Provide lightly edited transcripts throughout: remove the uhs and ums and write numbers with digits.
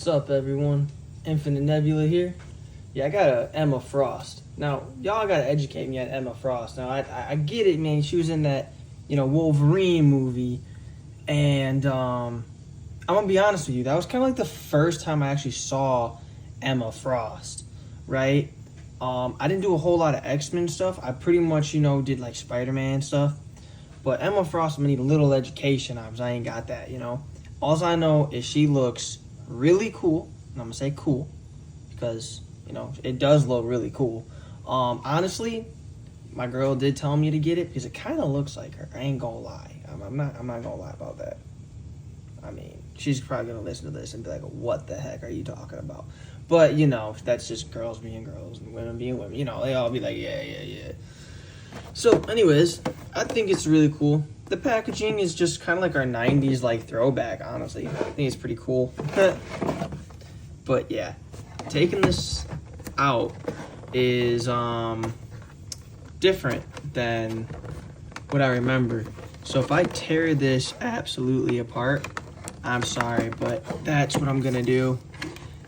What's up, everyone? Infinite Nebula here. Yeah, I got a Emma Frost. Now, y'all gotta educate me on Emma Frost. Now, I get it, man. She was in that, Wolverine movie, and I'm gonna be honest with you. That was kind of like the first time I actually saw Emma Frost, right? I didn't do a whole lot of X-Men stuff. I pretty much, did like Spider-Man stuff. But Emma Frost, I need a little education on because I ain't got that, All I know is she looks really cool, and I'm gonna say cool because it does look really cool. Honestly, my girl did tell me to get it because it kind of looks like her. I ain't gonna lie. I'm not gonna lie about that. I mean, she's probably gonna listen to this and be like, "What the heck are you talking about?" But that's just girls being girls and women being women. They all be like, "Yeah." So, anyways, I think it's really cool. The packaging is just kind of like our 90s like throwback, honestly. I think it's pretty cool. But yeah, taking this out is different than what I remember. So if I tear this absolutely apart, I'm sorry, but that's what I'm gonna do.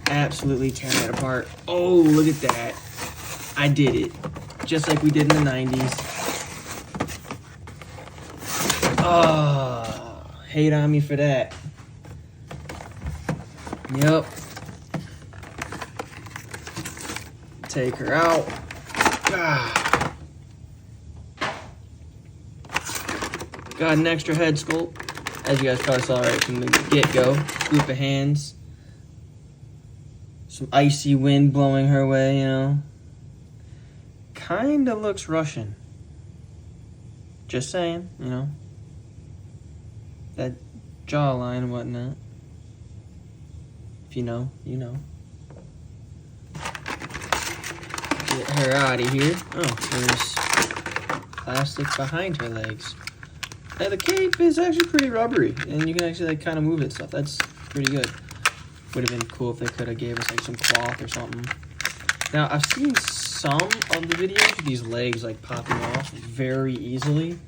Absolutely tear it apart. Oh, look at that. I did it. Just like we did in the 90s. Oh, hate on me for that. Yep. Take her out. Got an extra head sculpt. As you guys probably saw right from the get-go. Group of hands. Some icy wind blowing her way, Kinda looks Russian. Just saying, That jawline and whatnot. If you know, you know. Get her out of here. Oh, there's plastic behind her legs. Now the cape is actually pretty rubbery, and you can actually kind of move it and stuff. That's pretty good. Would have been cool if they could have gave us some cloth or something. Now I've seen some of the videos with these legs popping off very easily.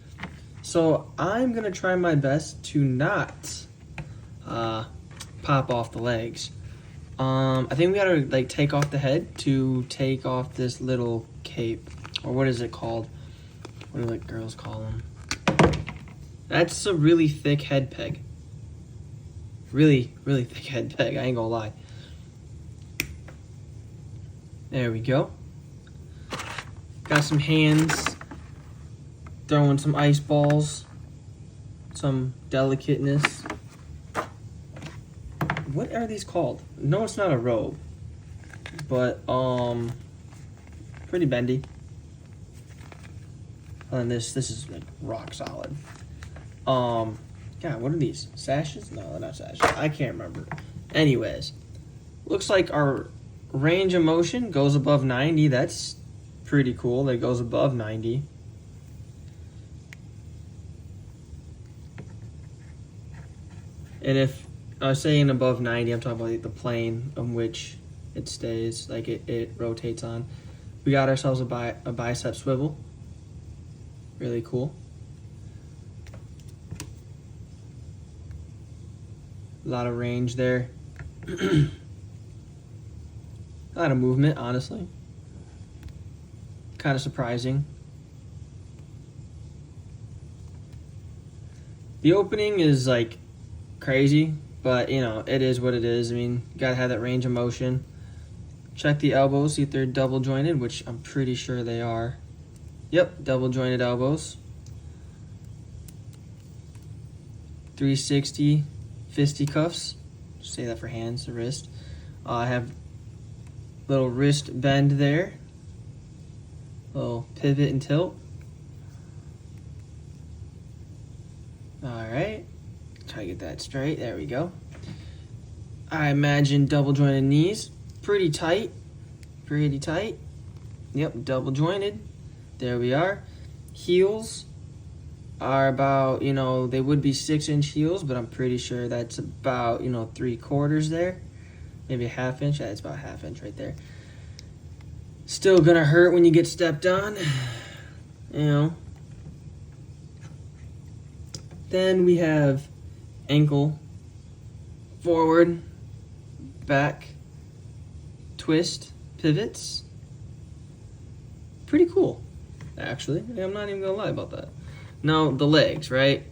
So I'm gonna try my best to not pop off the legs. I think we gotta take off the head to take off this little cape, or what is it called? What do girls call them? That's a really thick head peg. Really, really thick head peg. I ain't gonna lie. There we go. Got some hands. Throwing some ice balls. Some delicateness. What are these called? No, it's not a robe. But, pretty bendy. And this is rock solid. God, what are these? Sashes? No, they're not sashes. I can't remember. Anyways, looks like our range of motion goes above 90. That's pretty cool. That goes above 90. And if I was saying above 90, I'm talking about the plane on which it stays, it rotates on. We got ourselves a bicep swivel. Really cool. A lot of range there. A lot of movement, honestly. Kind of surprising. The opening is crazy, but it is what it is. I mean, you gotta have that range of motion. Check the elbows, see if they're double jointed, which I'm pretty sure they are. Yep, double jointed elbows. 360 fisticuffs. Say that for hands, the wrist. I have little wrist bend there. Little pivot and tilt. Alright. Try to get that straight. There we go. I imagine double jointed knees. Pretty tight. Pretty tight. Yep, double jointed. There we are. Heels are about, they would be 6-inch heels, but I'm pretty sure that's about, 3/4 there. Maybe a 1/2 inch. Yeah, it's about a 1/2 inch right there. Still gonna hurt when you get stepped on. Then we have ankle forward back twist pivots. Pretty cool, actually. I'm not even gonna lie about that. Now, the legs, right?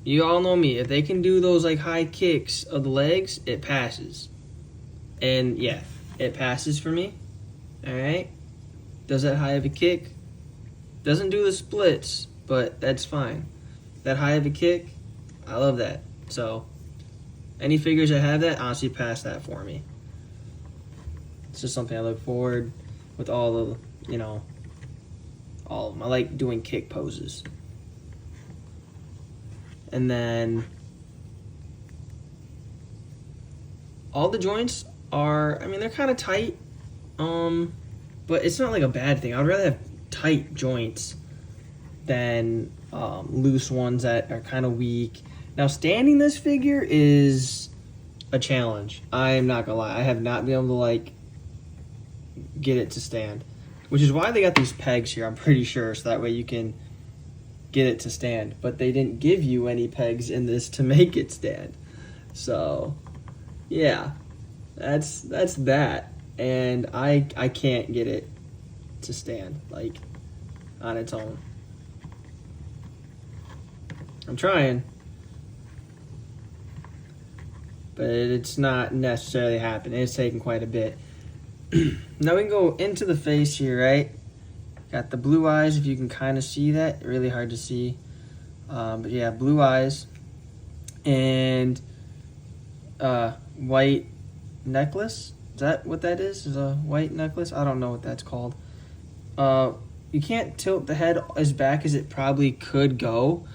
You all know me. If they can do those like high kicks of the legs, it passes. And yeah, it passes for me. All right. Does that high of a kick? Doesn't do the splits, but that's fine. That high of a kick, I love that. So, any figures that have that, honestly, pass that for me. It's just something I look forward with all of, all of them. I like doing kick poses. And then all the joints are, they're kind of tight, but it's not like a bad thing. I'd rather have tight joints than loose ones that are kind of weak. Now, standing this figure is a challenge. I'm not gonna lie. I have not been able to get it to stand, which is why they got these pegs here, I'm pretty sure, so that way you can get it to stand. But they didn't give you any pegs in this to make it stand. So, yeah, that's that. And I can't get it to stand, on its own. I'm trying, but it's not necessarily happening. It's taking quite a bit. Now we can go into the face here, right? Got the blue eyes, if you can kind of see that. Really hard to see. But yeah, blue eyes. And white necklace. Is that what that is? Is a white necklace? I don't know what that's called. You can't tilt the head as back as it probably could go,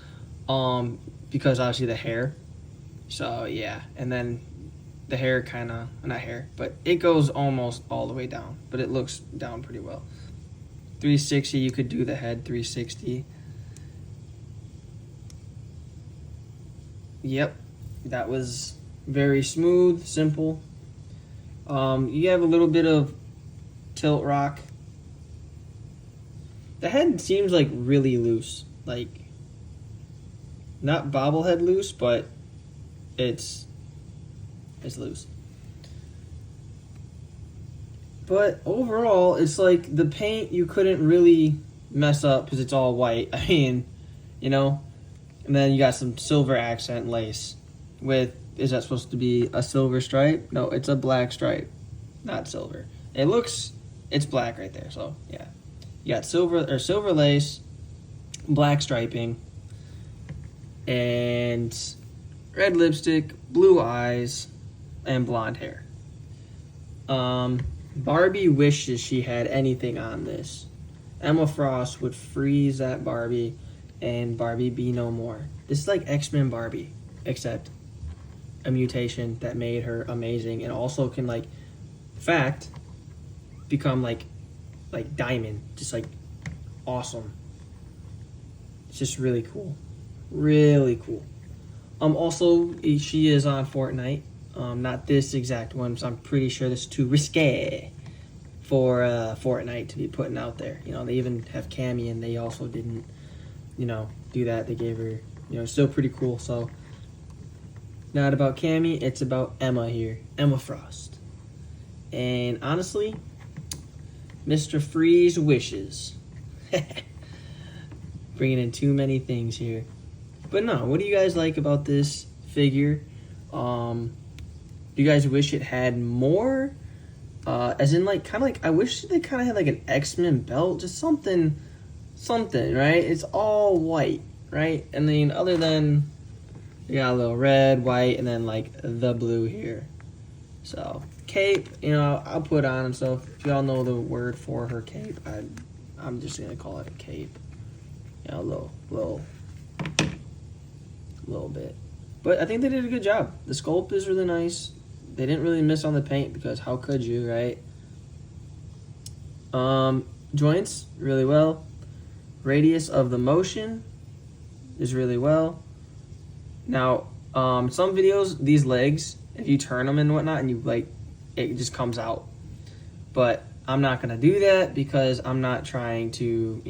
because obviously the hair. So yeah, and then the hair not hair, but it goes almost all the way down, but it looks down pretty well. 360, you could do the head 360. Yep, that was very smooth, simple. You have a little bit of tilt rock. The head seems really loose, not bobblehead loose, but it's loose. But overall, it's the paint you couldn't really mess up because it's all white. And then you got some silver accent lace is that supposed to be a silver stripe? No, it's a black stripe, not silver. It's black right there, so yeah. You got silver lace, black striping, and red lipstick, blue eyes, and blonde hair. Barbie wishes she had anything on this. Emma Frost would freeze that Barbie, and Barbie be no more. This is like X-Men Barbie, except a mutation that made her amazing, and also can become like Diamond, just awesome. It's just really cool, really cool. Also, she is on Fortnite. Not this exact one, so I'm pretty sure this is too risque for Fortnite to be putting out there. They even have Cammy, and they also didn't, do that. They gave her, still pretty cool. So, not about Cammy, it's about Emma here, Emma Frost. And honestly, Mr. Freeze wishes. Bringing in too many things here. But no, what do you guys like about this figure? Do you guys wish it had more? As in, I wish they kind of had an X-Men belt, just something, right? It's all white, right? And then other than, you got a little red, white, and then the blue here. So, cape, I'll put on and stuff. If y'all know the word for her cape, I'm just gonna call it a cape. A little bit. But I think they did a good job. The sculpt is really nice. They didn't really miss on the paint because how could you, right? Joints, really well. Radius of the motion is really well. Now, some videos, these legs, if you turn them and whatnot, and you it just comes out. But I'm not gonna do that because I'm not trying to,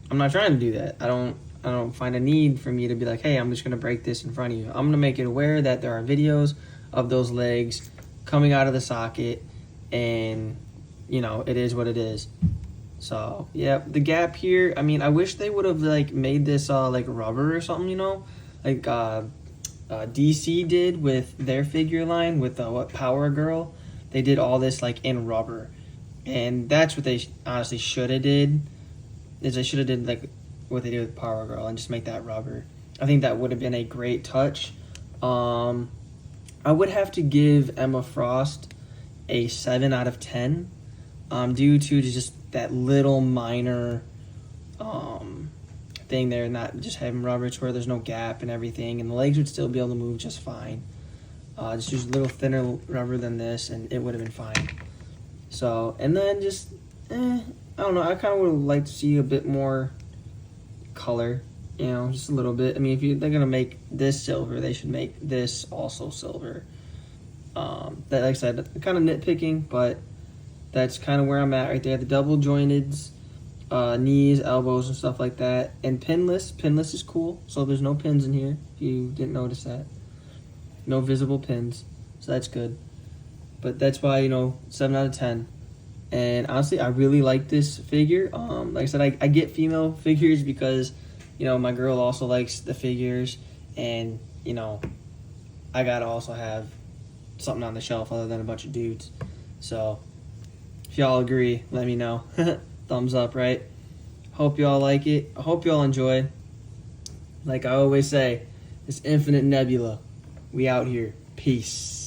I'm not trying to do that. I don't find a need for me to be hey, I'm just gonna break this in front of you. I'm gonna make it aware that there are videos of those legs coming out of the socket, and you know, it is what it is. So yeah, the gap here. I mean, I wish they would have like made this like rubber or something. You know, like DC did with their figure line with what Power Girl. They did all this like in rubber, and that's what they honestly should have did. Is they should have did like what they did with Power Girl and just make that rubber. I think that would have been a great touch. I would have to give Emma Frost a 7 out of 10, due to just that little minor thing there, not just having rubber to where there's no gap and everything, and the legs would still be able to move just fine. Just use a little thinner rubber than this, and it would have been fine. So, and then just, I don't know, I kind of would have liked to see a bit more color, you know, just a little bit. I mean, they're going to make this silver, they should make this also silver. That, like I said, kind of nitpicking, but that's kind of where I'm at right there. The double jointed knees, elbows, and stuff like that. And pinless. Pinless is cool. So there's no pins in here, if you didn't notice that. No visible pins. So that's good. But that's why, you know, 7 out of 10. And honestly, I really like this figure. Like I said, I get female figures because, you know, my girl also likes the figures. And, you know, I got to also have something on the shelf other than a bunch of dudes. So if y'all agree, let me know. Thumbs up, right? Hope y'all like it. I hope y'all enjoy. Like I always say, it's Infinite Nebula. We out here. Peace.